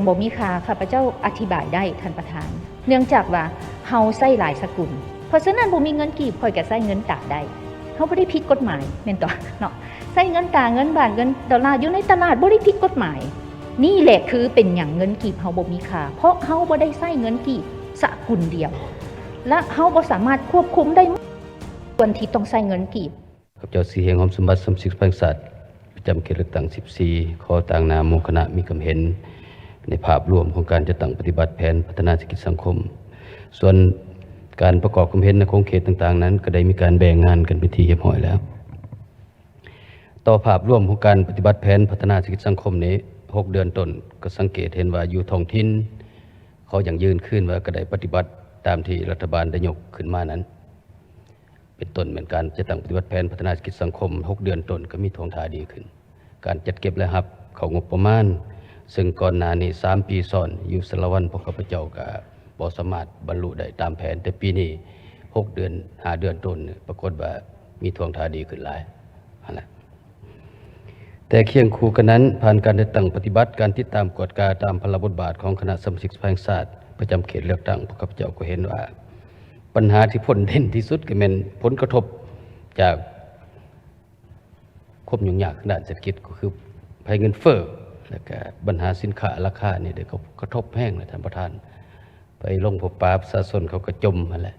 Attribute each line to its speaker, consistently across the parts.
Speaker 1: บ่มีค่าข้าพเจ้าอธิบายได้ท่านประธานเนื่องจากว่าเฮาใช้หลายสกุลเพราะฉะนั้นบ่มีเงินกีบข่อยก็ใช้เงินตาได้เฮาบ่ได้ผิดกฎหมายแม่นต่อเนาะใช้เงินตาเงินบาทเงินดอลลาร์อยู่ในตลาดบ่ได้ผิดกฎหมายนี่แหละคือเป็นหยังเงินกีบเฮาบ่มีค่าเพราะเฮาบ่ได้ใช้เงินกีบสกุลเดียวและเฮาบ่สามารถควบคุมได้ส่วนที่ต้องใช้เงินกีบ
Speaker 2: ข้าพเจ้าสีแห่งหอมสมบัติสมศิษย์แห่งศาสตร์ประจำเขตเลือกตั้ง14ขอต่างนามหมู่คณะมีความเห็นในภาพรวมของการจัดตั้งปฏิบัติแผนพัฒนาเศรษฐกิจสังคมส่วนการประกอบความเห็นในโครงเขตต่างๆนั้นก็ได้มีการแบ่งงานกันเป็นที่เรียบร้อยแล้วต่อภาพรวมของการปฏิบัติแผนพัฒนาเศรษฐกิจสังคมนี้6เดือนต้นก็สังเกตเห็นว่าอยู่ท้องถิ่นเขาอย่างยืนขึ้นว่าก็ได้ปฏิบัติตามที่รัฐบาลได้ยกขึ้นมานั้นเป็นต้นเหมือนการจัดตั้งปฏิบัติแผนพัฒนาเศรษฐกิจสังคม6เดือนต้นก็มีท่วงท่าดีขึ้นการจัดเก็บและรับเข้างบประมาณซึ่งก่อนหน้านี้3ปีซ้อนอยู่สารวัตรพวกข้าพเจ้าก็บ่สามารถบรรลุได้ตามแผนแต่ปีนี้6เดือน5เดือนต้นปรากฏว่ามีท่วงท่าดีขึ้นหลายนั่นแต่เคียงคู่กันนั้นผ่านการจัดตั้งปฏิบัติการติดตามกฎกาตามพระบทบาทของคณะสมาชิกสภาแห่งชาติประจำเขตเลือกตั้งพวกข้าพเจ้าก็เห็นว่าปัญหาที่พ้นเด่นที่สุดก็เป็นผลกระทบจากความยุ่งยากด้านเศรษฐกิจก็คือภัยเงินเฟ้อและก็ปัญหาสินค้าราคานี่เดี๋ยวเขากระทบแห้งเลยท่านประธานไปลงพบปะประชาชนเขาก็จมมาแล้ว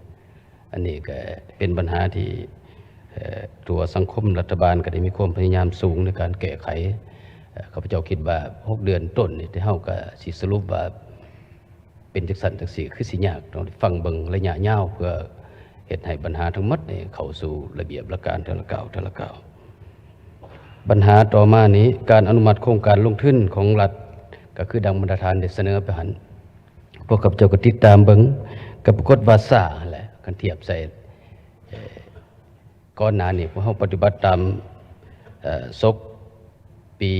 Speaker 2: อันนี้ก็เป็นปัญหาที่ตัวสังคมรัฐบาลก็ได้มีความพยายามสูงในการแก้ไขข้าพเจ้าคิดว่า6เดือนต้นนี่ที่เฮาก็สิสรุปว่าเป็นจังซั่นจังซี่คือสิยากต้องฟังเบิ่งระยะยาวเพื่อเฮ็ดให้ปัญหาทั้งหมดนี่เข้าสู่ระเบียบหลักการแต่ละก้าวปัญหาต่อมานี้การอนุมัติโครงการลงทุนของรัฐก็คือดังบรรทัดฐานได้เสนอไปหันพวกข้าพเจ้าก็ติดตามเบิ่งก็ปรากฏว่าซ่าแหละคันเทียบใส่ก่อนหน้านี้พวกเฮาปฏิบัติตามศกปี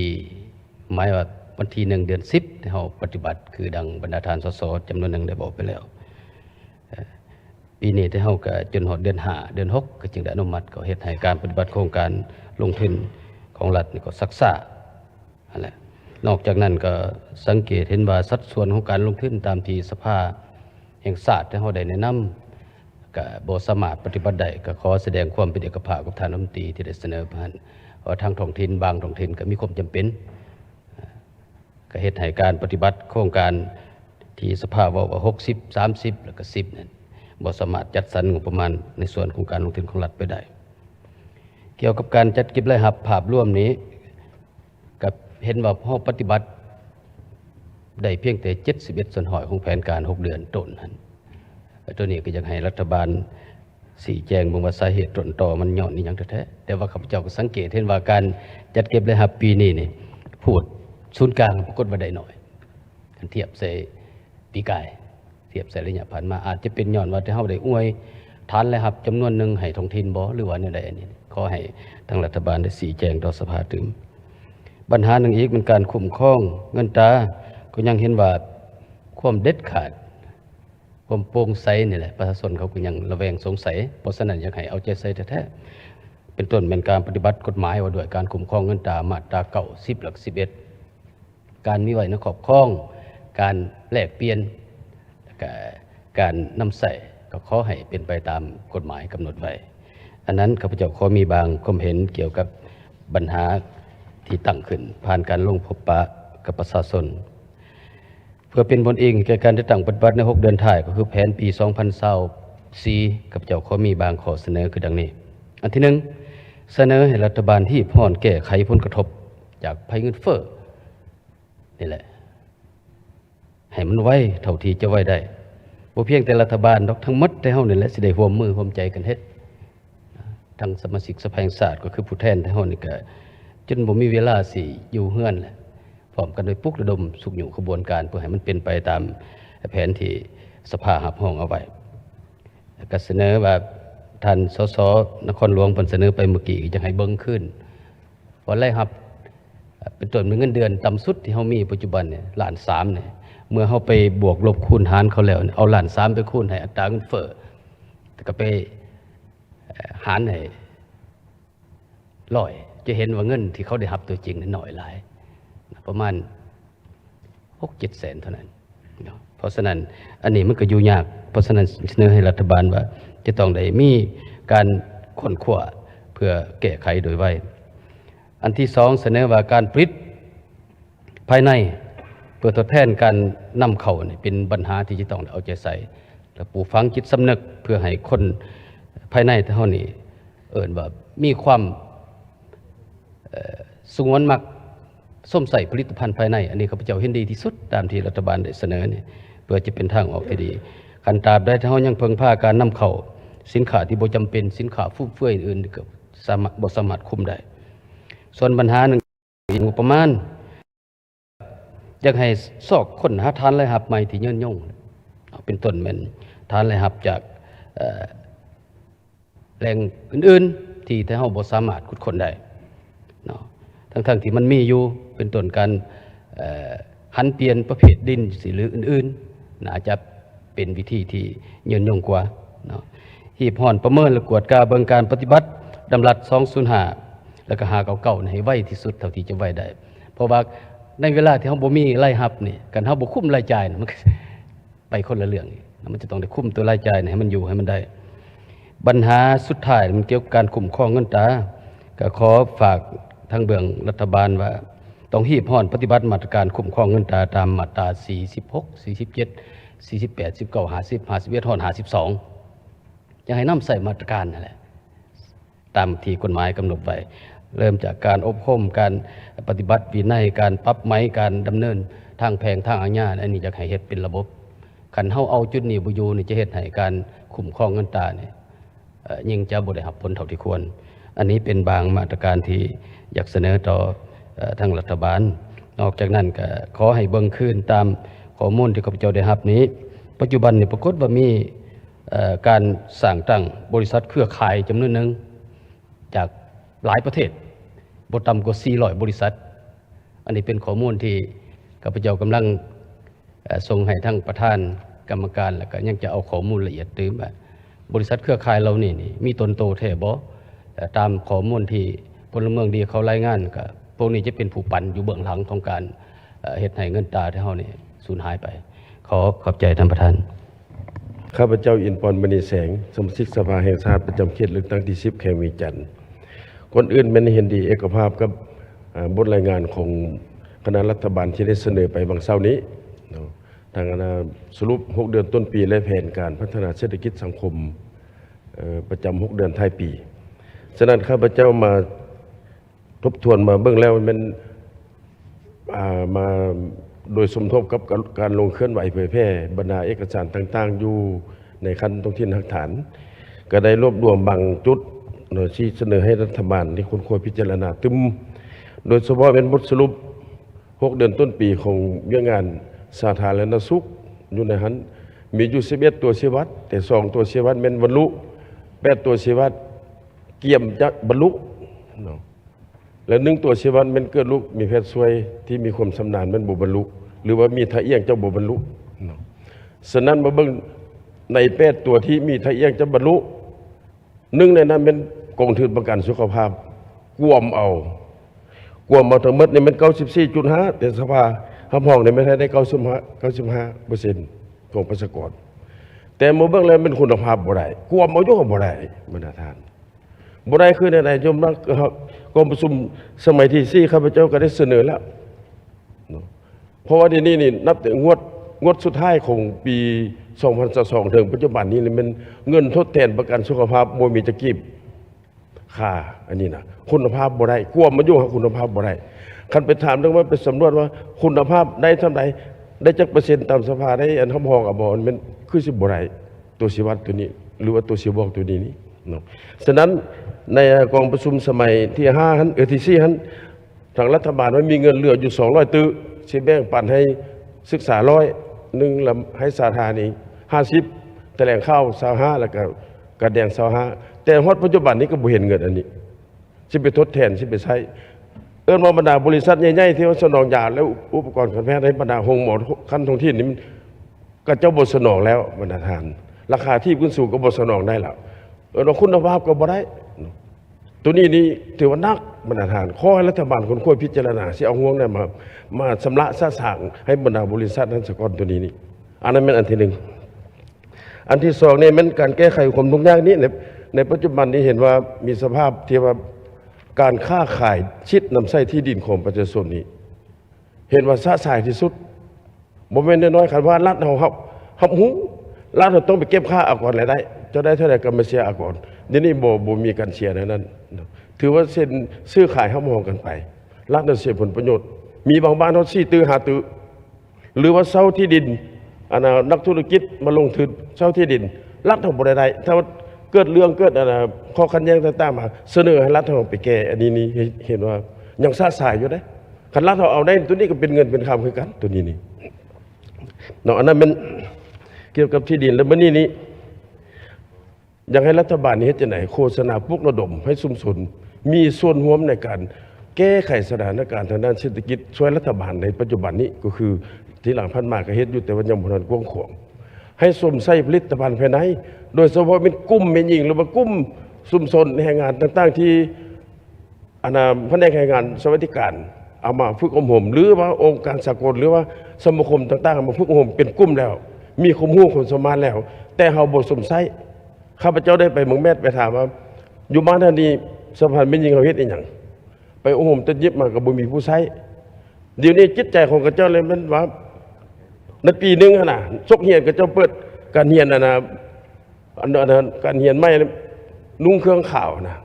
Speaker 2: หมายว่าวันที่1เดือน10ที่เฮาปฏิบัติคือดังบรรดาทานสสจำนวนหนึ่งได้บอกไปแล้วปีนี้ที่เฮาก็จนฮอดเดือน5เดือน6ก็จึงได้อนุมัติก็เฮ็ดให้การปฏิบัติโครงการลงทุนของรัฐนี่ก็ซักซ่านั่นแหละนอกจากนั้นก็สังเกตเห็นว่าสัดส่วนของการลงทุนตามที่สภาแห่งชาติที่เฮาได้แนะนำก็บ่สามารถปฏิบัติได้ก็ขอแสดงความเป็นเอกภาพกับท่านรัฐมนตรีที่ได้เสนอผ่านว่าทางท้องถิ่นบางท้องถิ่นก็มีความจำเป็นก็เฮ็ดให้การปฏิบัติโครงการที่สภาว่า60 30แล้วก็10นั้นบ่สามารถจัดสรรงบประมาณในส่วนของการลงทุนของรัฐไปได้เกี่ยวกับการจัดเก็บรายรับภาพรวมนี้กับเห็นว่าเฮาปฏิบัติได้เพียงแต่71ส่วนห้อยของแผนการ6เดือนต้นนั้นตัวนี้ก็อยากให้รัฐบาลชี้แจงบ่ว่าสาเหตุต้นตอมันย้อนอีหยังแท้ๆแต่ว่าข้าพเจ้าก็สังเกตเห็นว่าการจัดเก็บรายรับปีนี้นี่พูดศูนย์กลางปรากฏว่าได้น้อยคันเทียบใส่ปีกายเทียบใส่ระยะผ่านมาอาจจะเป็นย้อนว่าที่เฮาได้อวยฐานรายรับจำนวนหนึ่งให้ท้องถิ่นบ่หรือว่าแนวใดอันนี้ขอให้ทางรัฐบาลได้ชี้แจงต่อสภาถึงปัญหาหนึ่งอีกเป็นการคุ้มครองเงินตราก็ยังเห็นว่าความเด็ดขาดความโปร่งใสนี่แหละประชาชนเขาก็ยังระแวงสงสัยเพราะฉะนั้นอยากให้เอาใจใส่แท้ๆเป็นต้นเป็นการปฏิบัติกฎหมายว่าด้วยการคุ้มครองเงินตรามาตรา9 10หลัก11การมีไว้ในครอบครองการแลกเปลี่ยนการนำใส่ก็ขอให้เป็นไปตามกฎหมายกำหนดไว้อันนั้นข้าพเจ้าขอมีบางความเห็นเกี่ยวกับปัญหาที่ตั้งขึ้นผ่านการลงพบปะกับประชาชนเพื่อเป็นผลเองแก่การจัดตั้งปฏิบัติใน6เดือนท้ายก็คือแผนปี2024ข้าพเจ้าขอมีบางข้อเสนอคือดังนี้อันที่1เสนอให้รัฐบาลที่ผ่อนแก้ไขผลกระทบจากภัยเงินเฟ้อนี่แหละให้มันไว้เท่าที่จะไว้ได้บ่เพียงแต่รัฐบาลดอกทั้งหมดแต่เฮานี่แหละสิได้ร่วมมือร่วมใจกันเฮ็ดทั้งสมาชิกสภาแห่งชาติก็คือผู้แทนแต่เฮานี่ก็จนบ่มีเวลาสิอยู่เฮือนแหละพร้อมกันโดยปลุกระดมสุขอยู่ขบวนการเพื่อให้มันเป็นไปตามแผนที่สภารับรองเอาไว้ก็เสนอว่าท่านสสนครหลวงเพิ่นเสนอไปเมื่อกี้จะให้เบิ่งขึ้นว่ารายรับเป็นต้นเป็นเงินเดือนต่ำสุดที่เฮามีปัจจุบันเนี่ย1,300,000เนี่ยเมื่อเฮาไปบวกลบคูณหารเขาแล้วเอา1,300,000ไปคูณให้อัตราเงินเฟ้อก็ไปหารให้100จะเห็นว่าเงินที่เขาได้รับตัวจริงนั้นน้อยหลายประมาณ 6-7 แสนเท่านั้นเนาะเพราะฉะนั้นอันนี้มันก็อยู่ยากเพราะฉะนั้นเสนอให้รัฐบาลว่าจะต้องได้มีการค้นคว้าเพื่อแก้ไขโดยไวอันที่สองเสนอว่าการผลิตภายในเพื่อทดแทนการนำเข้านี่เป็นปัญหาที่จะต้องเอาใจใส่และปลูกฝังจิตสำนึกเพื่อให้คนภายในเท่านี้ว่ามีความสงวนมักส้มใส่ผลิตภัณฑ์ภายในอันนี้ข้าพเจ้าเห็นดีที่สุดตามที่รัฐบาลได้เสนอนี่เพื่อจะเป็นทางออกที่ดีคันตราบใดที่เฮายังเพิ่งพาการนำเข้าสินค้าที่บ่จำเป็นสินค้าฟุ่มเฟือยอื่นๆก็บ่สามารถคุมได้ส่วนปัญหาหนึ่งงบประมาณอยากให้ซอกคนหาทานรายรับใหม่ที่ยืนยงเป็นต้นแม่นทานรายรับจากแหล่งอื่นๆที่เฮาบ่สามารถขุดค้นได้เนาะทั้งที่มันมีอยู่เป็นต้นการหันเปลี่ยนประเภทดินสิหรืออื่นๆน่าจะเป็นวิธีที่ยืนยงกว่าเนาะหีบห่อนประเมินและกวดกาเบิ่งการปฏิบัติดำรัส205แล้วก็599ให้ไวที่สุดเท่าที่จะไวได้เพราะว่าในเวลาที่เฮาบ่มีรายรับนี่กันเฮาบ่คุมรายจ่ายมันไปคนละเรื่องมันจะต้องได้คุมตัวรายจ่ายให้มันอยู่ให้มันได้ปัญหาสุดท้ายมันเกี่ยวกับการคุ้มครองเงินตราก็ขอฝากทางเบื้องรัฐบาลว่าต้องหีบห่อนปฏิบัติมาตรการคุ้มครองเงินตราตามมาตรา46 47 48 19 50 51 52อยากให้นำใส่มาตรการนั่นแหละตามที่กฎหมายกำหนดไว้เริ่มจากการอบรมการปฏิบัติวินัยการปรับไหมการดำเนินทางแพ่งทางอาญาอันนี้อยากให้เฮ็ดเป็นระบบคันเฮาเอาจุดนี้บ่อยู่นี่จะเฮ็ดให้การคุ้มครองเงินตรานี่ยิ่งจะบ่ได้รับผลเท่าที่ควรอันนี้เป็นบางมาตรการที่อยากเสนอต่อทางรัฐบาลนอกจากนั้นก็ขอให้เบิ่งคืนตามข้อมูลที่ข้าพเจ้าได้รับนี้ปัจจุบันนี่ปรากฏว่ามีการสร้างตั้งบริษัทเครือข่ายจำนวนหนึ่งจากหลายประเทศบ่ต่ำกว่า400บริษัทอันนี้เป็นข้อมูลที่ข้าพเจ้ากำลังส่งให้ทั้งประธานกรรมการแล้วก็ยังจะเอาข้อมูลละเอียดตื่มว่าบริษัทเครือข่ายเหล่านี้นี่มีต้นโตแท้บ่ตามข้อมูลที่พลเมืองดีเขารายงานก็พวกนี้จะเป็นผู้ปั่นอยู่เบื้องหลังของการเฮ็ดให้เงินตราที่เฮานี่สูญหายไปขอขอบใจท่านประธาน
Speaker 3: ข้าพเจ้าอินทร์ ปรมณีแสงสมาชิกสภาแห่งชาติประจำเขตเลือกตั้งที่10แขวงเวียงจันทร์คนอื่นแม้นเห็นดีเอกภาพกับบทรายงานของคณะรัฐบาลที่ได้เสนอไปบางเช้านี้ทางสรุป6เดือนต้นปีและแผนการพัฒนาเศรษฐกิจสังคมประจำ6เดือนท้ายปีฉะนั้นข้าพเจ้ามาทบทวนมาเบื้องแล้วมันมาโดยสมทบกับการลงเคลื่อนไหวเผยแพร่บรรดาเอกสารต่างๆอยู่ในขั้นท้องถิ่นหลักฐานก็ได้รวบรวมบางจุดที่เสนอให้รัฐบาลที่ควรพิจารณาตึมโดยเฉพาะเป็นบทสรุป6เดือนต้นปีของเรื่องงานสาธารณสุขอยู่ในหันมีอยู่11ตัวชีวัดแต่2ตัวชีวัดเป็นบรรลุ8ตัวชีวัดเกี่ยมจะบรรลุและ1ตัวชีวัดเป็นเกิดลุกมีแพทย์ช่วยที่มีความชำนาญเป็นบ่บรรลุหรือว่ามีทะเอียงเจ้าบ่บรรลุฉะนั้นมาเบิ่งใน8ตัวที่มีทะเอียงจะบรรลุ1ในนั้นเป็นกองทุนประกันสุขภาพกวมเอาทั้งหมดนี่มัน 94.5 แต่สภาห้องนี่ไม่ได้95% ของประชากรแต่มาเบิ่งแล้วมันคุณภาพบ่ได้กวมเอาอยู่ก็บ่ได้บรรดาท่านบ่ได้คือในยมรักกรมประชุมสมัยที่4ข้าพเจ้าก็ได้เสนอแล้วเพราะว่านี่นับแต่งวดสุดท้ายของปี2022ถึงปัจจุบันนี้มันเงินทดแทนประกันสุขภาพบ่มีจะกีบค่าอันนี้นะคุณภาพบ่ได้กลัวมายุ่งกับคุณภาพบ่ได้คันไปถามเรื่องว่าไปสำรวจว่าคุณภาพได้เท่าใดได้จักเปอร์เซ็นต์ตามสภาได้อันห้องบ่มันคือสิบ่ได้ตัวชีวัดตัวนี้หรือว่าตัวชีบอกตัวนี้เนาะฉะนั้นในกองประชุมสมัยที่5หันที่4หันทางรัฐบาลมันมีเงินเหลืออยู่200ตื้อสิแบ่งปันให้ศึกษา100นึงแล้วให้สาธารณ50แถลงข่าว25แล้วก็กระแดง25แต่ฮอดปัจจุบันนี้ก็บ่เห็นเงินอันนี้สิไปทดแทนสิไปใช้ว่าบรรดาบริษัทใหญ่ๆที่ว่าสนองยาแล้วอุปกรณ์การแพทย์ให้บรรดาโรงหมอขั้นท้องถิ่นนี่มันก็เจ้าบ่สนองแล้วบรรดาทานราคาที่ขึ้นสูงก็บ่สนองได้แล้วคุณภาพก็บ่ได้ตัวนี้ถือว่านัก บรรดาทานขอให้รัฐบาลคนควรพิจารณาสิเอาห่วงนั้นมาชำระซะสางให้บรรดาบริษัทนั้นสกอนตัวนี้อันนั้นเป็นอันที่หนึ่งอันที่สองเนี่ยมันการแก้ไขความทุกข์ยากนี้ในปัจจุบันนี้เห็นว่ามีสภาพที่ว่าการค้าขายชิดนำไส้ที่ดินของประชาชนนี้เห็นว่าซะสายที่สุดบ่แม่นน้อยๆคันว่ารัฐเฮาหับหูรัฐเราต้องไปเก็บค่าอากรรายได้จะได้เท่าไหร่ก็มาเสียอากรเดี๋ยวนี้บ่มีการเสียในนั้นถือว่าเส้นซื้อขายเฮามองกันไปรัฐน่ะเสียผลประโยชน์มีบางบ้านเฮาซี่ตื้อหาตื้อหรือว่าเช่าที่ดินอันน่ะนักธุรกิจมาลงทุนเช่าที่ดินรัฐเฮาบ่ได้ถ้าเกิดเรื่องเกิดอันน่ะข้อขัดแย้งต่างๆมาเสนอให้รัฐเฮาไปแก้อันนี้เห็นว่ายังซ่าสายอยู่เด้คันรัฐเฮาเอาได้ตัวนี้ก็เป็นเงินเป็นคำคือกันตัวนี้นี่เนาะอันนั้นมันเกี่ยวกับที่ดินแล้วมื้อนี้อยากให้รัฐบาลนี้เฮ็ดจังได๋โฆษณาปลุกระดมให้ชุมชนมีส่วนร่วมในการแก้ไขสถานการณ์ทางด้านเศรษฐกิจช่วยรัฐบาลในปัจจุบันนี้ก็คือที่หลังพันมาก็เฮ็ดอยู่แต่ว่ายังบ่ทันกว้างขวางให้สวมใส่ผลิตภัณฑ์ภายในโดยเฉพาะเป็นกลุ่มแม่หญิงหรือว่ากลุ่มชุมชนแรงงานต่างๆที่แผนกแรงงานสวัสดิการเอามาฝึกอบรมหรือว่าองค์การสากลหรือว่าสมาคมต่างๆมาฝึกอบรมเป็นกลุ่มแล้วมีความรู้ความสามารถแล้ว แต่เฮาบ่สวมใส่ข้าพเจ้าได้ไปเมืองแม่ไปถามว่าอยู่บ้านท่านนี้สะพานแม่หญิงเขาเฮ็ดอีหยังไปอบรมจะยิบมาก็บ่มีผู้ใช้เดี๋ยวนี้จิตใจของกระเจ้าเลยมันว่าในปีนึงน่ะซกเฮียนกระเจ้าเปิดการเฮียนอันการเฮียนไม่นุ่งเครื่องขาวนะ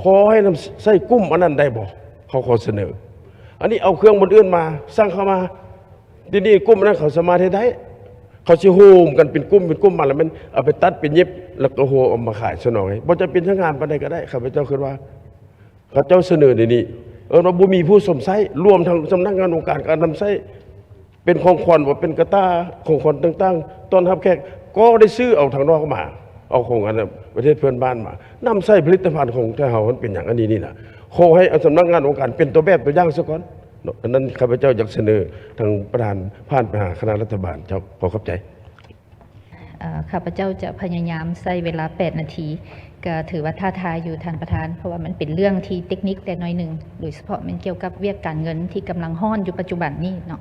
Speaker 3: ขอให้นำใส่กุ้มอันนั้นได้บ่เขาขอเสนออันนี้เอาเครื่องบนอื่นมาสร้างเข้ามาทีนี้กุ้มนั้นเขาสามารถให้ได้เขาสิโฮมกันเป็นกุ้มมาแล้วมันเอาไปตัดเป็นเย็บแล้วก็โฮเอามาขายซะหน่อยบ่จะเป็นทั้งงานปานใดก็ได้ข้าพเจ้าคิดว่าเขาเจ้าเสนอนี่เราบ่มีผู้สมใช้รวมทั้งสำนักงานองค์การการนำใช้เป็นของขวัญว่าเป็นกระต้าของขวัญต่างๆตอนรับแขกก็ได้ซื้อเอาทางนอกมาเอาของอันประเทศเพื่อนบ้านมานำใช้ผลิตภัณฑ์ของไทยเฮามันเป็นอย่างอันนี้นี่นะขอให้สำนักงานองค์การเป็นตัวแบบตัวอย่างซะก่อนอันนั้นข้าพเจ้าอยากเสนอทางประธานผ่านไปหาคณะรัฐบาลเจ้าขอขอบใจ
Speaker 1: ข้าพเจ้าจะพยายามใช้เวลา8 นาทีก็ถือว่าท้าทายอยู่ท่านประธานเพราะว่ามันเป็นเรื่องที่เทคนิคแต่น้อยหนึ่งโดยเฉพาะมันเกี่ยวกับเวียกการเงินที่กำลังฮ้อนอยู่ปัจจุบันนี้เนาะ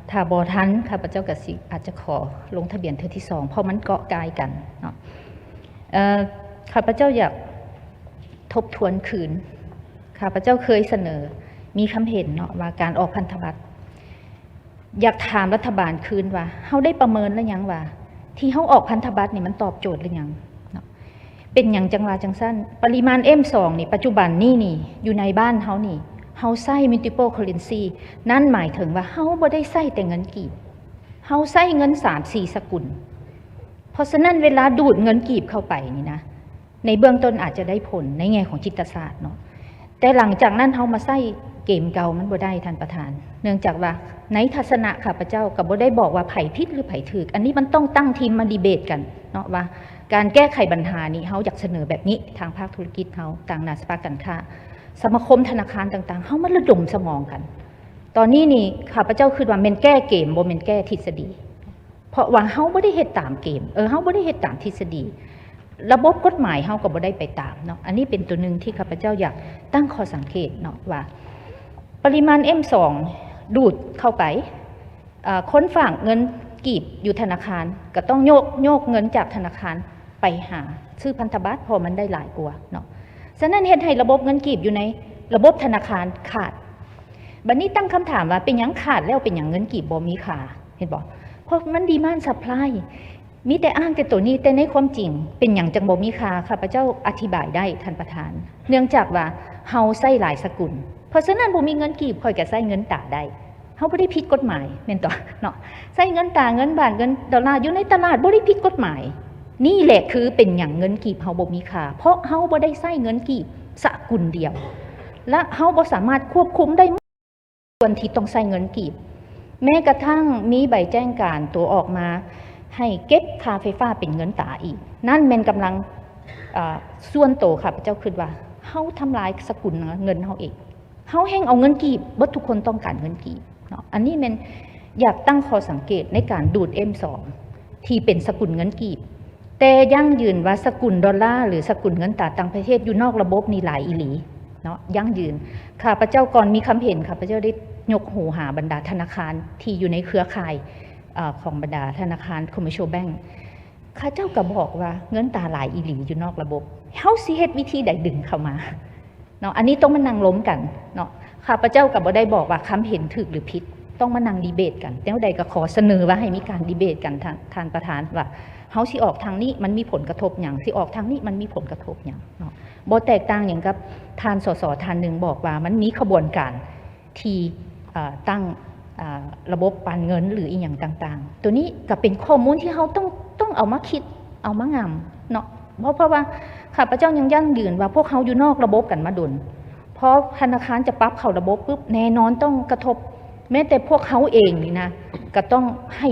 Speaker 1: ถ้าบ่ทันข้าพเจ้าก็สิอาจจะขอลงทะเบียนเทื่อที่2เพราะมันเกาะกายกันเนาะข้าพเจ้าอยากทบทวนคืนข้าพเจ้าเคยเสนอมีคำเห็นเนาะว่าการออกพันธบัตรอยากถามรัฐบาลคืนว่าเฮาได้ประเมินแล้วยังว่าที่เฮาออกพันธบัตรนี่มันตอบโจทย์หรือยังเนาะเป็นหยังจังว่าจังซั่นปริมาณ M2 นี่ปัจจุบันนี่อยู่ในบ้านเฮานี่เฮาใช้ multiple currency นั่นหมายถึงว่าเฮาบ่ได้ใช้แต่เงินกีบเฮาใช้เงิน 3-4 สกุลเพราะฉะนั้นเวลาดูดเงินกีบเข้าไปนี่นะในเบื้องต้นอาจจะได้ผลในแง่ของจิตศาสตร์เนาะแต่หลังจากนั้นเฮามาใช้เกมเก่ามันบ่ได้ท่านประธานเนื่องจากว่าในทัศนะข้าพเจ้าก็บ่ได้บอกว่าไผผิดหรือไผถูกอันนี้มันต้องตั้งทีมมาดีเบตกันเนาะว่าการแก้ไขปัญหานี้เฮาอยากเสนอแบบนี้ทางภาคธุรกิจเฮาต่างหน้าสภาการค้าสมาคมธนาคารต่างๆเฮามาระดมสมองกันตอนนี้นี่ข้าพเจ้าคิดว่าแม่นแก้เกมบ่แม่นแก้ทฤษฎีเพราะว่าเฮาบ่ได้เฮ็ดตามเกมเฮาบ่ได้เฮ็ดตามทฤษฎีระบบกฎหมายเฮาก็บ่ได้ไปตามเนาะอันนี้เป็นตัวนึงที่ข้าพเจ้าอยากตั้งข้อสังเกตเนาะว่าปริมาณ M2 ดูดเข้าไปคนฝากเงินกีบอยู่ธนาคารก็ต้องโยกเงินจากธนาคารไปหาซื้อพันธบัตรพอมันได้หลายกว่าเนาะฉะนั้นเฮ็ดให้ระบบเงินกีบอยู่ในระบบธนาคารขาดบัดนี้ตั้งคำถามว่าเป็นหยังขาดแล้วเป็นหยังเงินกีบบ่มีค่าเห็นบ่เพราะมันดีมานด์ซัพพลายมีแต่อ้างแต่ตัวนี้แต่ในความจริงเป็นหยังจังบ่มีค่าข้าพเจ้าอธิบายได้ท่านประธานเนื่องจากว่าเฮาใช้หลายสกุลเพราะฉะนั้นบ่มีเงินกีบค่อยก็ใช้เงินตาได้เฮาบ่ได้ผิดกฎหมายแม่นต่อเนาะใช้เงินตาเงินบาทเงินดอลลาร์อยู่ในตลาดบ่ได้ผิดกฎหมายนี่แหละคือเป็นหยังเงินกีบเฮาบ่มีค่าเพราะเฮาบ่ได้ใช้เงินกีบสกุลเดียวและเฮาบ่สามารถควบคุมได้ส่วนที่ต้องใช้เงินกีบแม้กระทั่งมีใบแจ้งการตัวออกมาให้เก็บค่าไฟฟ้าเป็นเงินตาอีกนั่นแม่นกำลังส่วนโตค่ะพระเจ้าคิดว่าเฮาทำลายสกุลเงินเฮาเองเฮาแห่งเอาเงินกีบบ่ทุกคนต้องการเงินกีบเนาะอันนี้แม่นอยากตั้งข้อสังเกตในการดูด M2 ที่เป็นสกุลเงินกีบแ แต่ยั่งยืนว่าสกุลดอลลาร์หรือสกุลเงินตราต่างประเทศอยู่นอกระบบนี่หลายอีหลีเนาะยั่งยืนข้าพเจ้าก่อนมีคำเห็นข้าพเจ้าได้ยกหูหาบรรดาธนาคารที่อยู่ในเครือข่ายของบรรดาธนาคาร Commercial Bank ข้าเจ้าก็บอกว่าเงินตราหลายอีหลีอยู่นอกระบบเฮาสิเฮ็ดวิธีใดดึงเข้ามาเนาะอันนี้ต้องมานั่งล้มกันเนาะข้าพเจ้าก็บ่ได้บอกว่าคำเห็นถูกหรือผิดต้องมานั่งดีเบตกันแล้วใดก็ขอเสนอว่าให้มีการดีเบตกันท่านประธานว่าเฮาสิออกทางนี้มันมีผลกระทบหยังสิออกทางนี้มันมีผลกระทบหยังเนาะบ่แตกต่างหยังกับท่านสสท่านหนึ่งบอกว่ามันมีขบวนการที่ตั้งระบบปันเงินหรืออีหยังต่างๆตัวนี้ก็เป็นข้อมูลที่เฮาต้องเอามาคิดเอามางำเนาะเพราะว่าข้าพเจ้ายังยั่งยืนว่าพวกเขาอยู่นอกระบบกันมาดุลเพราะธนาคารจะปรับเข้าระบบปุ๊บแน่นอนต้องกระทบแม้แต่พวกเขาเองนี่นะก็ต้องให้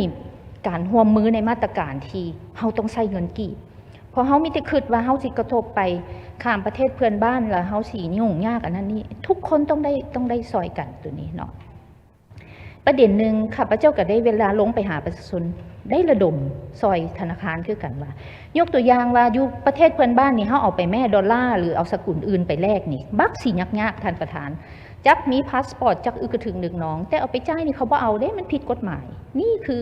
Speaker 1: การร่วมมือในมาตรการที่เขาต้องใช้เงินกี่พอเขามีแต่คิดว่าเขาสิกระทบไปข้ามประเทศเพื่อนบ้านแล้วเขาสียุ่งยากอันนั้นนี่ทุกคนต้องได้ซอยกันตัวนี้เนาะประเด็นหนึ่งข้าพเจ้าก็ได้เวลาลงไปหาประชาชนได้ระดมซอยธนาคารคือกันว่ายกตัวอย่างว่าอยู่ประเทศเพื่อนบ้านนี่เขาเอาไปแม่ดอลลาร์หรือเอาสกุลอื่นไปแลกนี่บักสียากท่านประธานจักมีพาสปอร์ตจักอึกระถึงหนึ่งน้องแต่เอาไปจ่ายนี่เขาบ่เอาได้มันผิดกฎหมายนี่คือ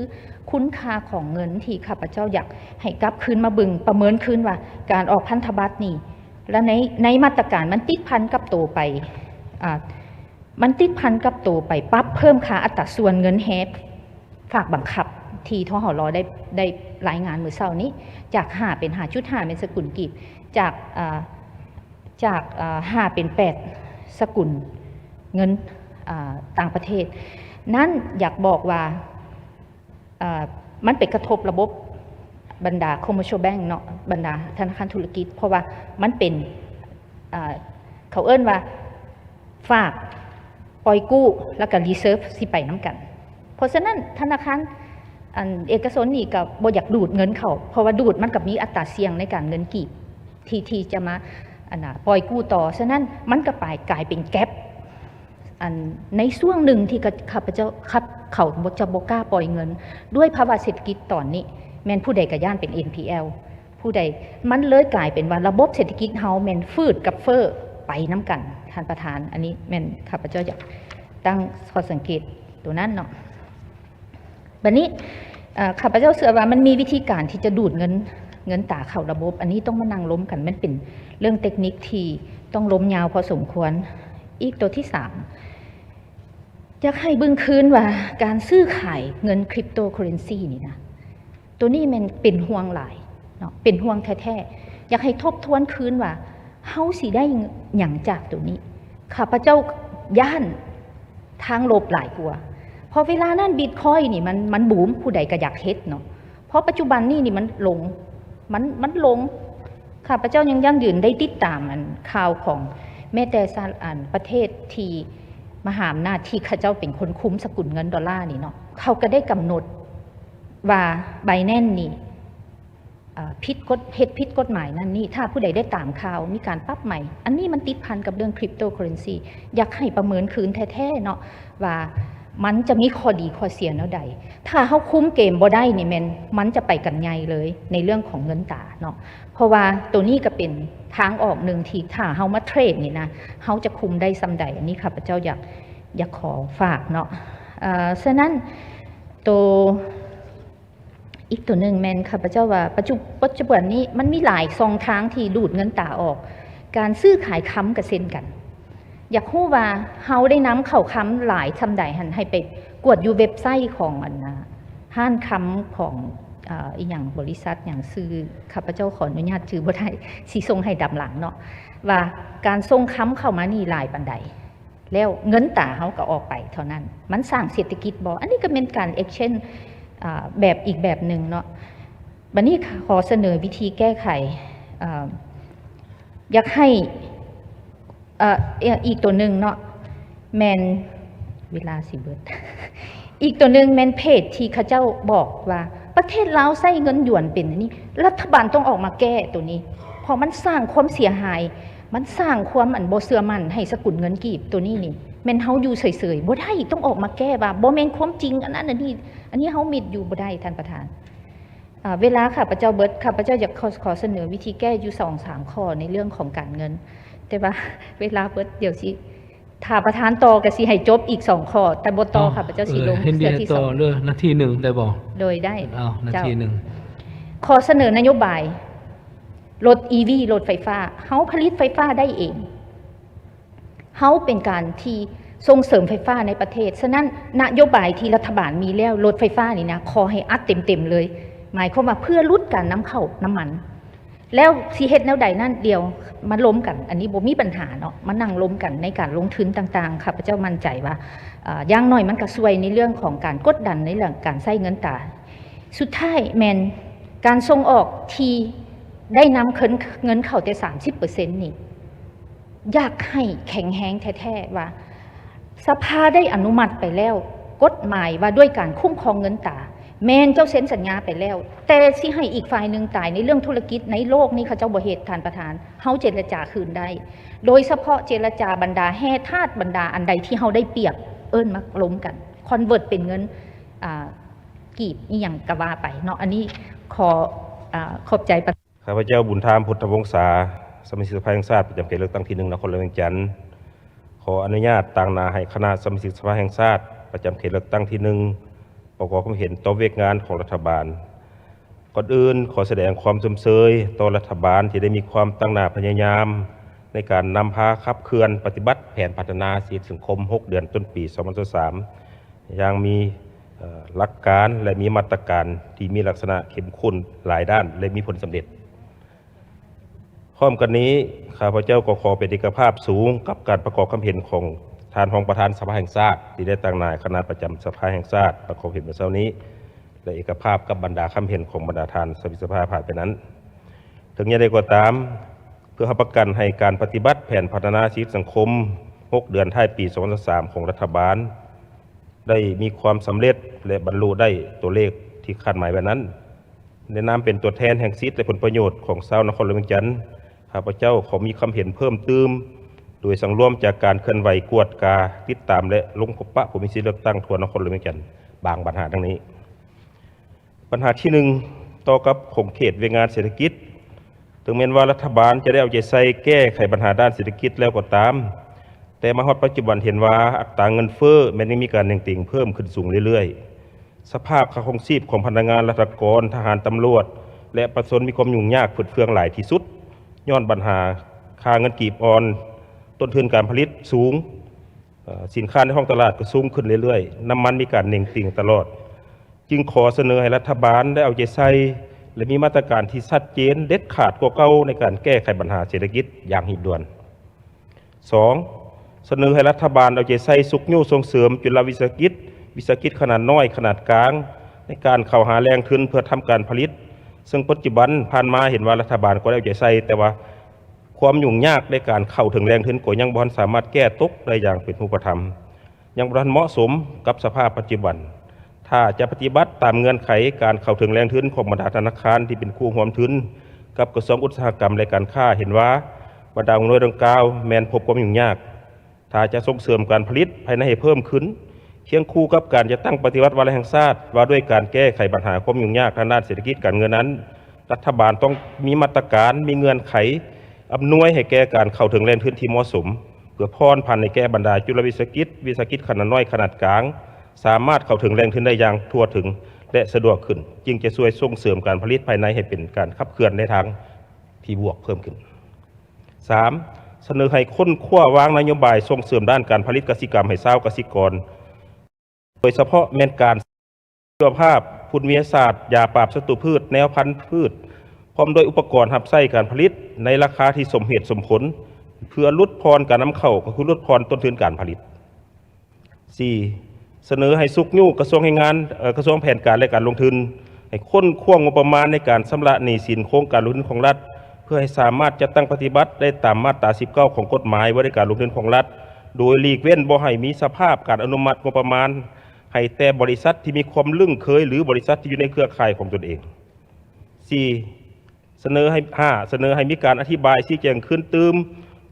Speaker 1: คุณค่าของเงินที่ข้าพเจ้าอยากให้กลับคืนมาบึงประเมินคืนว่าการออกพันธบัตรนี่และในมาตรการมันติดพันกับตัวไปมันติดพันกับตัวไปปรับเพิ่มค่าอัตราส่วนเงินแฮปฝากบังคับที่ทหรได้รายงานเมื่อเช้านี้จาก5เป็น5.5เป็นสกุลกีบจาก5เป็น8สกุลเงินต่างประเทศนั้นอยากบอกว่ามันไปกระทบระบบบรรดา commercial bank เนาะบรรดาธนาคารธุรกิจเพราะว่ามันเป็นเขาเอิ้นว่าฝากปล่อยกู้แล้วก็รีเซิร์ฟสิไปน้ำกันเพราะฉะนั้นธนาคารเอกชนนี่ก็บ่อยากดูดเงินเขาเพราะว่าดูดมันกับมีอัตราเสี่ยงในการเงินกีบที่จะมาปล่อยกู้ต่อฉะนั้นมันก็กลายเป็นแก๊ปในช่วงหนึ่งที่ข้าพเจ้าเขาจะบ่กล้าปล่อยเงินด้วยภาวะเศรษฐกิจตอนนี้แม่นผู้ใดก็ย่านเป็น NPL ผู้ใดมันเลยกลายเป็นว่าระบบเศรษฐกิจเฮาแม่นฟืดกับเฟ้อไปน้ำกันท่านประธานอันนี้แม่นข้าพเจ้าอยากตั้งข้อสังเกตตัวนั้นเนาะบัดนี้ข้าพเจ้าเชื่อว่ามันมีวิธีการที่จะดูดเงินตราเข้าระบบอันนี้ต้องมานั่งล้มกันมันเป็นเรื่องเทคนิคที่ต้องล้มยาวพอสมควรอีกตัวที่3อยากให้บึ้งคืนว่าการซื้อขายเงินคริปโตเคอเรนซีนี่นะตัวนี้มันเป็นห่วงหลายเนาะเป็นห่วงแท้ๆอยากให้ทบทวนคืนว่าเฮาสิได้หยังจากตัวนี้ข้าพเจ้าย่านทางลบหลายกว่าพอเวลานั้นบิตคอยนี่มันบูมผู้ใดก็อยากเฮ็ดเนาะเพราะปัจจุบันนี่มันลงมันลงข้าพเจ้ายังยืนได้ติดตามข่าวของแม้แต่ประเทศที่มหาอำนาจที่ข้าเจ้าเป็นคนคุ้มสกุลเงินดอลลาร์นี่เนาะเขาก็ได้กำหนดว่าBinanceนี่ผิดกฎหมายนั่นนี่ถ้าผู้ใดได้ตามข่าวมีการปรับใหม่อันนี้มันติดพันกับเรื่องคริปโตเคอเรนซีอยากให้ประเมินคืนแท้ๆเนาะว่ามันจะมีข้อดีข้อเสียแนวใดถ้าเขาคุ้มเกมบ่ได้นี่มันจะไปกันใหญ่เลยในเรื่องของเงินตราเนาะเพราะว่าตัวนี้ก็เป็นทางออกหนึ่งที่ถ้าเขามาเทรดนี่นะเขาจะคุมได้ซ้ำใดอันนี้ข้าพเจ้าอยากขอฝากเนาะฉะนั้นตัวอีกตัวหนึ่งแมนข้าพเจ้าว่าปัจจุบันนี้มันมีหลายซองทางที่ดูดเงินตราออกการซื้อขายค้ำกับเซ็นกันอยากรู้ว่าเฮาได้นำเข้าค้ำหลายทำใดหันให้ไปกวดอยู่เว็บไซต์ของห้านค้ำของอีกอย่างบริษัทอย่างซื้อข้าพเจ้าขออนุญาตชื่อบ่ได้สิส่งให้ดำหลังเนาะว่าการส่งค้ำเข้ามานี่หลายปานใดแล้วเงินตราเฮาก็ออกไปเท่านั้นมันสร้างเศรษฐกิจบ่อันนี้ก็เป็นการ exchange แบบอีกแบบหนึ่งเนาะบัดนี้ขอเสนอวิธีแก้ไขอยากให้อีกตัวหนึ่งเนาะแมนเวลาสิเบิด อีกตัวหนึ่งแมนเพจที่เขาเจ้าบอกว่าประเทศลาวใช้เงินหยวนเป็นอันนี้รัฐบาลต้องออกมาแก้ตัวนี้เพราะมันสร้างความเสียหายมันสร้างความบ่เชื่อมั่นให้สกุลเงินกีบตัวนี้นี่แม่นเฮาอยู่เฉยๆบ่ได้ต้องออกมาแก้ว่าบ่แม่นความจริงอันนั้นอันนี้เฮามิดอยู่บ่ได้ท่านประธาน เวลาข้าพเจ้าเบิดข้าพเจ้าอยากขอเสนอวิธีแก้อยู่2-3 ข้อในเรื่องของการเงินแต่ว่าเวลาเบิดเดี๋ยวสิถ้าประธานต่อก็สิให้จบอีก2 ข้อแต่บ่ต่อข้าพเจ้าสิลง
Speaker 2: เห็นดี
Speaker 1: เสื้อที่
Speaker 2: ต่อ
Speaker 1: 2
Speaker 2: เรื่องนาทีหนึ่งได้บ่
Speaker 1: โดยได้
Speaker 2: นา
Speaker 1: เจ้า
Speaker 2: ทีหนึ่ง
Speaker 1: ขอเสนอนโยบายรถ EV รถไฟฟ้าเฮาผลิตไฟฟ้าได้เองเฮาเป็นการที่ส่งเสริมไฟฟ้าในประเทศฉะนั้นนโยบายที่รัฐบาลมีแล้วรถไฟฟ้านี่นะขอให้อัดเต็มๆเลยหมายความว่าเพื่อลดการนำเข้าน้ำมันแล้วสิเฮ็ดแนวใดนั่นเดียวมาล้มกันอันนี้บ่มีปัญหาเนาะมานั่งล้มกันในการลงทุนต่างๆค่ะพระเจ้ามั่นใจว่าอย่างน้อยมันก็ช่วยในเรื่องของการกดดันในเรื่องการใช้เงินตราสุดท้ายแม่นการส่งออกที่ได้นำเงินเข้าแต่ 30% นี่อยากให้แข็งแรงแท้ๆว่าสภาได้อนุมัติไปแล้วกฎหมายว่าด้วยการคุ้มครองเงินตราแมนเจ้าเซ็นสัญญาไปแล้วแต่สิให้อีกฝ่ายหนึ่งตายในเรื่องธุรกิจในโลกนี้เขาเจ้าบ่เฮ็ดท่านประธานเฮาเจรจาคืนได้โดยเฉพาะเจรจาบรรดาแห่ทาสบรรดาอันใดที่เฮาได้เปรียบมาล้มกันคอนเวิร์ตเป็นเงินกีบอีหยังก็ว่าไปเนาะอันนี้ขอบใจ
Speaker 4: ข้าพเจ้าบุญธรรมพุทธวงศาสมาชิกสภาแห่งชาติประจำเขตเลือกตั้งที่ 1 นครหลวงเวียงจันทร์ขออนุญาตตั้งหน้าให้คณะสมาชิกสภาแห่งชาติประจำเขตเลือกตั้งที่ 1ประกอบความเห็นต่อเวกงานของรัฐบาลก่อนอื่นขอแสดงความสมเสยต่อรัฐบาลที่ได้มีความตั้งหน้าพยายามในการนำพาขับเคลื่อนปฏิบัติแผนพัฒนาเศรษฐกิจสังคม6 เดือนต้นปี2023อย่างมีหลักการและมีมาตรการที่มีลักษณะเข้มข้นหลายด้านและมีผลสำเร็จพร้อมกันนี้ข้าพเจ้าก็ขอเป็นเอกภาพสูงกับการประกอบความเห็นของท่านรองประธานสภาแห่งชาติที่ได้ตั้งนายคณะประจำสภาแห่งชาติประกอบเห็นเมื่อเช้านี้และเอกภาพกับบรรดาความเห็นของบรรดาท่านสมาชิกสภาผ่านไปนั้นถึงอย่างไรก็ตามเพื่อประกันให้การปฏิบัติแผนพัฒนาชีวิตสังคม6 เดือนท้ายปี2023ของรัฐบาลได้มีความสำเร็จและบรรลุได้ตัวเลขที่คาดหมายไว้นั้นในนามเป็นตัวแทนแห่งสิทธิและผลประโยชน์ของชาวนครหลวงเวียงจันทร์ข้าพเจ้าขอมีความเห็นเพิ่มเติมโดยสังร่วมจากการเคลื่อนไหวกวดกาติดตามและลงพบปะผู้มีสิทธิเลือกตั้งทั่วนครหลวงเวียงจันทร์บางปัญหาดังนี้ปัญหาที่ 1ต่อกับของเขตเวียงงานเศรษฐกิจถึงแม้ว่ารัฐบาลจะได้เอาใจใส่แก้ไขปัญหาด้านเศรษฐกิจแล้วก็ตามแต่มาฮอดปัจจุบันเห็นว่าอัตราเงินเฟ้อแม้ยังมีการติ่งเพิ่มขึ้นสูงเรื่อยๆสภาพค่าครองชีพของพนักงานราชการทหารตำรวจและประชาชนมีความยุ่งยากฝืดเฟืองหลายที่สุดย้อนปัญหาค่าเงินกีบอ่อนต้นทุนการผลิตสูงสินค้าในท้องตลาดก็สูงขึ้นเรื่อยๆน้ำมันมีการติ่งตลอดจึงขอเสนอให้รัฐบาลได้เอาใจใส่และมีมาตรการที่ชัดเจนเด็ดขาดกว่าเก่าในการแก้ไขปัญหาเศรษฐกิจอย่างหีบด่วน 2. เสนอให้รัฐบาลเอาใจใส่สุขยุ่ส่งเสริมจุลวิสาหกิจขนาดน้อยขนาดกลางในการเข้าหาแรงทุนเพื่อทำการผลิตซึ่งปัจจุบันผ่านมาเห็นว่ารัฐบาลก็ได้เอาใจใส่แต่ว่าความยุ่งยากในการเข้าถึงแรงทุนก็ยังบ่สามารถแก้ตกได้อย่างเป็นรูปธรรมยังบ่เหมาะสมกับสภาพปัจจุบันถ้าจะปฏิบัติตามเงื่อนไขการเข้าถึงแรงทุนของบรรดาธนาคารที่เป็นคู่ร่วมทุนกับกระทรวงอุตสาหกรรมและการค้าเห็นว่าบรรดาหน่วยดังกล่าวแม้นพบความยุ่งยากถ้าจะส่งเสริมการผลิตภายในให้เพิ่มขึ้นเคียงคู่กับการจะตั้งปฏิวัติวาระแห่งชาติว่าด้วยการแก้ไขปัญหาความยุ่งยากทางด้านเศรษฐกิจการเงินนั้นรัฐบาลต้องมีมาตรการมีเงื่อนไขอำนวยให้แก้การเข้าถึงแรงทุนที่เหมาะสมเพื่อพรพันในแก้บรรดาจุลวิสาหกิจขนาดน้อยขนาดกลางสามารถเข้าถึงแรงทุนได้อย่างทั่วถึงและสะดวกขึ้นจึงจะช่วยส่งเสริมการผลิตภายในให้เป็นการขับเคลื่อนในทางที่บวกเพิ่มขึ้น 3. เสนอให้ค้นคว้าวางนโยบายส่งเสริมด้านการผลิตกสิกรรมให้ชาวเกษตรกรโดยเฉพาะแม่นการชีวภาพภูมิวิทยาศาสตร์ยาปราบศัตรูพืชแนวพันธุ์พืชพร้อมโดยอุปกรณ์รับใช้การผลิตในราคาที่สมเหตุสมผลเพื่อลดพรการนำเข้าก็คือลดพรต้นทุนการผลิต 4. เสนอให้สุกยุ่กระทรวงแรงงานกระทรวงแผนการและการลงทุนให้ค้นคว้างบประมาณในการชำระหนี้สินโครงการลงทุนของรัฐเพื่อให้สามารถจัดตั้งปฏิบัติได้ตามมาตรา19ของกฎหมายว่าด้วยการลงทุนของรัฐโดยหลีกเว้นบ่ให้มีสภาพการอนุมัติงบประมาณให้แต่บริษัทที่มีความลึ่งเคยหรือบริษัทที่อยู่ในเครือข่ายของตนเอง 4. เสนอให้มีการอธิบายชี้แจงขึ้นตืม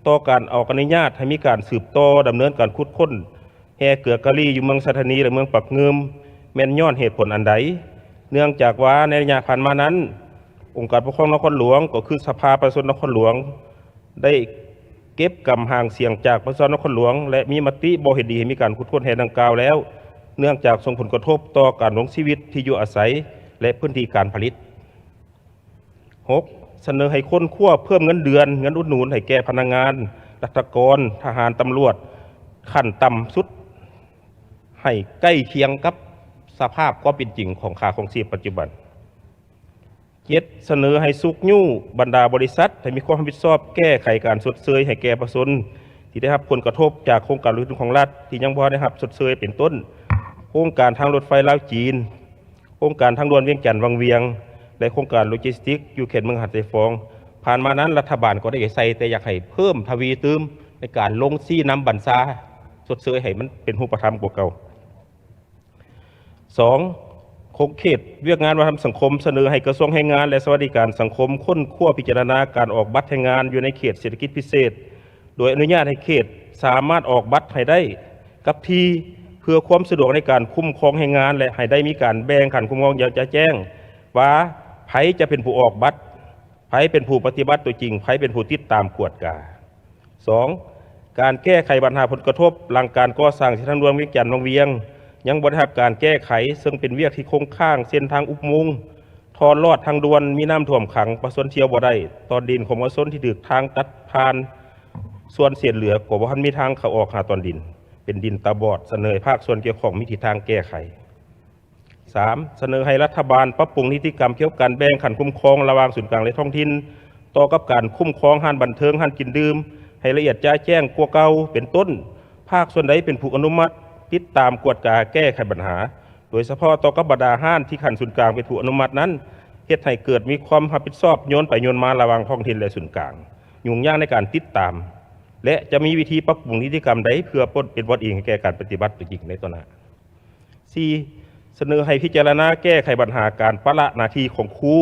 Speaker 4: ต่อการออกอนุญาตให้มีการสืบต่อดำเนินการขุดค้นแห่เกลือกะลีอยู่เมืองสถานีและเมืองปักเงิมแม่นย้อนเหตุผลอันใด เนื่องจากว่าในระยะผ่านมานั้นองค์การปกครองนครหลวงก็คือสภาประชาชนนครหลวงได้เก็บกำห่างเสียงจากประชาชนนครหลวงและมีมติบ่เห็นดีให้มีการขุดค้นแห่ดังกล่าวแล้วเนื่องจากส่งผลกระทบต่อการดำรงชีวิตที่อยู่อาศัยและพื้นที่การผลิต 6. เสนอให้ค้นคว้าเพิ่มเงินเดือนเงินอุดหนุนให้แก่พนักงานราชการทหารตำรวจขั้นต่ำสุดให้ใกล้เคียงกับสภาพความเป็นจริงของค่าครองชีพปัจจุบัน 7. เสนอให้สุกยู่บรรดาบริษัทให้มีความรับผิดชอบแก้ไขการชดเชยให้แก่ประชาชนที่ได้รับผลกระทบจากโครงการลงทุนของรัฐที่ยังบ่ได้รับชดเชยเป็นต้นโครงการทางรถไฟลาวจีนโครงการทางด่วนเวียงจันทน์วังเวียงและโครงการโลจิสติกอยู่เขตเมืองหาดทรายฟองผ่านมานั้นรัฐบาลก็ได้ใส่แต่อยากให้เพิ่มทวีเติมในการลงซี่นำบัญชาชดเชยให้มันเป็นรูปธรรมกว่าเก่า 2. โครงเขตเวียกงานวัฒนธรรมสังคมเสนอให้กระทรวงแรงงานและสวัสดิการสังคมค้นคว้าพิจารณาการออกบัตรแรงงานอยู่ในเขตเศรษฐกิจพิเศษโดยอนุญาตให้เขตสามารถออกบัตรให้ได้กับที่เพื่อความสะดวกในการคุ้มครองแรงงานและให้ได้มีการแบ่งขันคุ้มครองอย่างจะแจ้งว่าไผจะเป็นผู้ออกบัตรไผเป็นผู้ปฏิบัติตัวจริงไผเป็นผู้ติดตามกวดกา 2. การแก้ไขปัญหาผลกระทบหลังการก่อสร้างเส้นทางด่วนเวียงจันทน์วังเวียงยังบ่ได้รับการแก้ไขซึ่งเป็นเวียกที่คงค้างเส้นทางอุโมงค์ทอดลอดทางด่วนมีน้ำท่วมขังประชาชนเที่ยวบ่ได้ตอนดินของประชาชนที่ถูกทางตัดผ่านส่วนเศษเหลือก็บ่ทันมีทางเข้าออกหาตอนดินเป็นดินตาบอดเสนอให้ภาคส่วนเกี่ยวข้องมีทิศทางแก้ไข 3. เสนอให้รัฐบาลปรับปรุงนิติกรรมเกี่ยวกับการแบ่งขันคุ้มครองระหว่างส่วนกลางและท้องถิ่นต่อกับการคุ้มครองห้านบันเทิงห้านกินดื่มให้ละเอียดแจ้งกว่าเก่าเป็นต้นภาคส่วนใดเป็นผู้อนุมัติติดตามกวดกาแก้ไขปัญหาโดยเฉพาะต่อกับบรรดาห้านที่ขันส่วนกลางเป็นผู้อนุมัตินั้นเฮ็ดให้เกิดมีความรับผิดชอบโยนไปโยนมาระหว่างท้องถิ่นและส่วนกลางยุ่งยากในการติดตามและจะมีวิธีปรับปรุงนิติกรรมใดเพื่อเป็นบทอิงให้แก่การปฏิบัติตัวจริงในตัวหน้า 4. เสนอให้พิจารณาแก้ไขปัญหาการปะละหน้าที่ของครู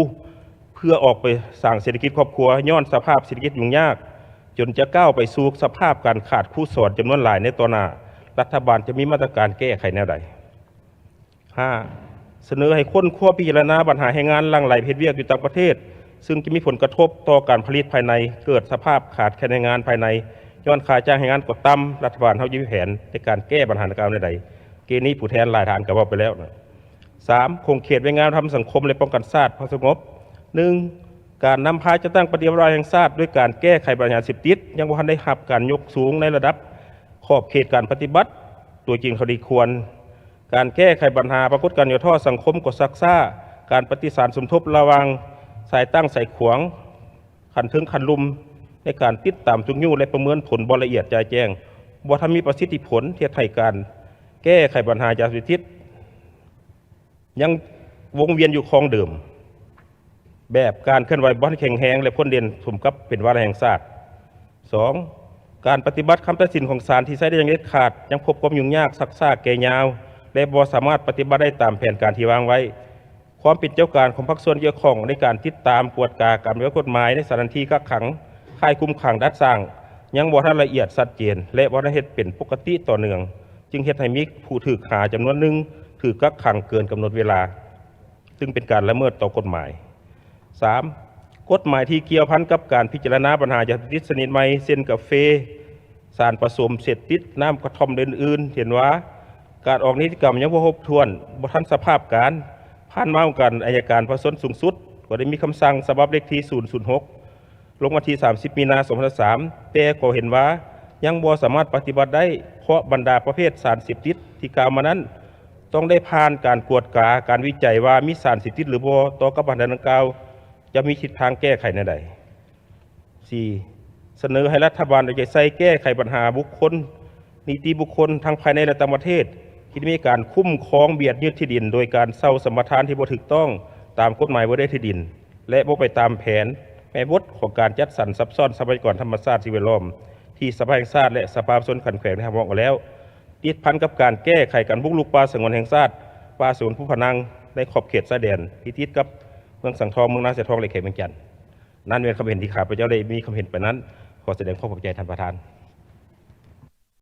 Speaker 4: เพื่อออกไปสร้างเศรษฐกิจครอบครัวย้อนสภาพเศรษฐกิจยุ่งยากจนจะก้าวไปสู่สภาพการขาดครูสอนจำนวนหลายในตัวหน้ารัฐบาลจะมีมาตรการแก้ไขแนวใด 5. เสนอให้ค้นคว้าพิจารณาปัญหาแรงงานหลั่งไหลเพศเวียกอยู่ต่างประเทศซึ่งจะมีผลกระทบต่อการผลิตภายในเกิดสภาพขาดแคลนแรงงานภายในย้อนค่าจ้างแรงงานกดต่ำรัฐบาลเขาจะมีแผนในการแก้ปัญหาดังกล่าวใดเกณฑ์นี้ผู้แทนหลายฐานกล่าวไปแล้วนะ 3. คงเขตแรงงานทำสังคมและป้องกันชาติความสงบ 1. การนำพาจะตั้งปฏิบัติแห่งชาติด้วยการแก้ไขปัญหาเสพติดยังบ่ทันได้รับการยกสูงในระดับขอบเขตการปฏิบัติตัวจริงเขาดีควรการแก้ไขปัญหาปรากฏการณ์ย่อท่อสังคมกดซักซ่าการปฏิสารสมทบระหว่างสายตั้งสายขวางขันถึงขันลุมในการติดตามจุกยู่และประเมินผลบ่ละเอียดใจแจ้งบ่ทำมีประสิทธิผลเทียบไทยการแก้ไขปัญหายาเสพติดยังวงเวียนอยู่คลองเดิมแบบการเคลื่อนไหวบ่แข็งแรงและพ้นเด่นสมกับเป็นวาระแห่งชาติ 2. การปฏิบัติคำตัดสินของศาลที่ใช้ได้อย่างเด็ดขาดยังพบความยุ่งยากซักซ่าแก่ยาวและบ่สามารถปฏิบัติได้ตามแผนการที่วางไว้ความเป็นเจ้าการของภาคส่วนเกี่ยวข้องในการติดตามกวดกาการปฏิบัติกฎหมายในสถานที่กักขังค่ายคุมขังดัดสร้างยังบ่ทันละเอียดชัดเจนและบ่ได้เฮ็ดเป็นปกติต่อเนื่องจึงเฮ็ดให้มีผู้ถูกหาจำนวนหนึ่งถูกกักขังเกินกำหนดเวลาซึ่งเป็นการละเมิดต่อกฎหมาย 3. กฎหมายที่เกี่ยวพันกับการพิจารณาปัญหายาเสพติดชนิดใหม่เช่นกาแฟสารผสมเสพติดน้ำกระท่อมอื่นๆเห็นว่าการออกนิติกรรมยังบ่ครบถ้วนบ่ทันสภาพการผ่านมาของการอัยการประสนสูงสุดก็ได้มีคำสั่งฉบับเลขที่ 006 ลงวันที่ 30 มีนาคม 2003 แต่ก็เห็นว่ายังบ่สามารถปฏิบัติได้เพราะบรรดาประเภทสารเสพติดที่กล่าวมานั้นต้องได้ผ่านการกวดกาการวิจัยว่ามีสารเสพติดหรือบ่ต่อกับปัญหาดังกล่าวจะมีทิศทางแก้ไขแนวใด 4. เสนอให้รัฐบาลเอาใจใส่แก้ไขปัญหาบุคคลนิติบุคคลทั้งภายในและต่างประเทศที่มีการคุ้มครองเบียดยึดที่ดินโดยการเซาสมรทานที่บ่ถูกต้องตามกฎหมายว่าได้ที่ดินและบ่ไปตามแผนแม่บทของการจัดสรรซับซ้อนทรัพยากรธรรมชาติสิ่งแวดล้อมที่สภาแห่งชาติและสภาชนขันแขวงได้มองกันแล้วติดพันกับการแก้ไขการบุกรุกป่าสงวนแห่งชาติป่าสงวนภูพนังในขอบเขตชายแดนที่ติดกับเมืองสังทองเมืองนาเสทองและเขตเมืองจันทน์นั่นเป็นคำเห็นที่ข้าพเจ้าได้มีคำเห็นไปนั้นขอแสดงความขอบใจท่านประธาน